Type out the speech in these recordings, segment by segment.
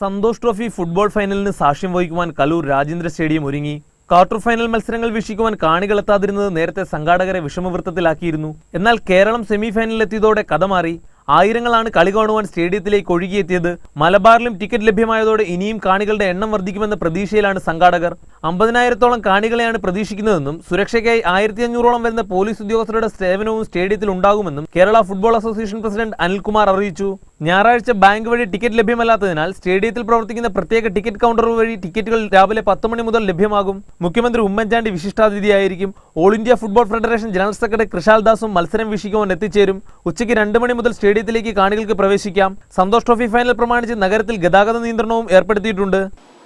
Santhosh trophy football ഫൈനലിന് സാക്ഷ്യം വഹിക്കുവാൻ Kaloor Rajendra stadium ഒരുങ്ങി. Quarter final മത്സരങ്ങൾ വീക്ഷിക്കുവാൻ കാണികളെത്താതിരുന്നത് നേരത്തെ സംഘാടകരെ വിഷമവൃത്തത്തിലാക്കിയിരുന്നു. എന്നാൽ കേരളം സെമി ഫൈനലിലെത്തിയതോടെ കഥ മാറി. ആയിരങ്ങളാണ് കളി കാണുവാൻ സ്റ്റേഡിയത്തിലേക്ക് ഒഴുകിയെത്തിയത്. മലബാറിലും ടിക്കറ്റ് ലഭ്യമായതോടെ ഇനിയും കാണികളുടെ എണ്ണം വർദ്ധിക്കുമെന്ന പ്രതീക്ഷയിലാണ് സംഘാടകർ. 50,000-ഓളം കാണികളെയാണ് പ്രതീക്ഷിക്കുന്നതെന്നും സുരക്ഷയ്ക്കായി 1,500-ഓളം വരുന്ന പോലീസ് ഉദ്യോഗസ്ഥരുടെ സേവനവും സ്റ്റേഡിയത്തിൽ ഉണ്ടാകുമെന്നും Kerala football association president Anilkumar അറിയിച്ചു. ഞായറാഴ്ച ബാങ്ക് വഴി ടിക്കറ്റ് ലഭ്യമല്ലാത്തതിനാൽ സ്റ്റേഡിയത്തിൽ പ്രവർത്തിക്കുന്ന പ്രത്യേക ടിക്കറ്റ് കൗണ്ടർ വഴി ടിക്കറ്റുകൾ രാവിലെ 10 മണി മുതൽ ലഭ്യമാകും. മുഖ്യമന്ത്രി ഉമ്മൻചാണ്ടി വിശിഷ്ടാതിഥിയായിരിക്കും. All India football federation general secretary Kushal ദാസും മത്സരം വീക്ഷിക്കുവാൻ എത്തിച്ചേരും. ഉച്ചയ്ക്ക് 2 മണി മുതൽ സ്റ്റേഡിയത്തിലേക്ക് കാണികൾക്ക് പ്രവേശിക്കാം. സന്തോഷ് ട്രോഫി ഫൈനൽ പ്രമാണിച്ച് നഗരത്തിൽ ഗതാഗത നിയന്ത്രണവും ഏർപ്പെടുത്തിയിട്ടുണ്ട്.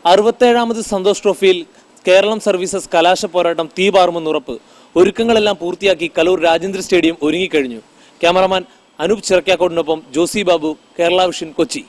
67ാമത് സന്തോഷ് ട്രോഫിയിൽ കേരളം സർവീസസ് കലാശ പോരാട്ടം തീപാറുമെന്നുറപ്പ്. ഒരുക്കങ്ങളെല്ലാം പൂർത്തിയാക്കി കലൂർ രാജേന്ദ്ര സ്റ്റേഡിയം ഒരുങ്ങിക്കഴിഞ്ഞു. ക്യാമറമാൻ അനൂപ് ചിറക്കാക്കോടിനൊപ്പം ജോസി ബാബു, കേരള വിഷൻ, കൊച്ചി.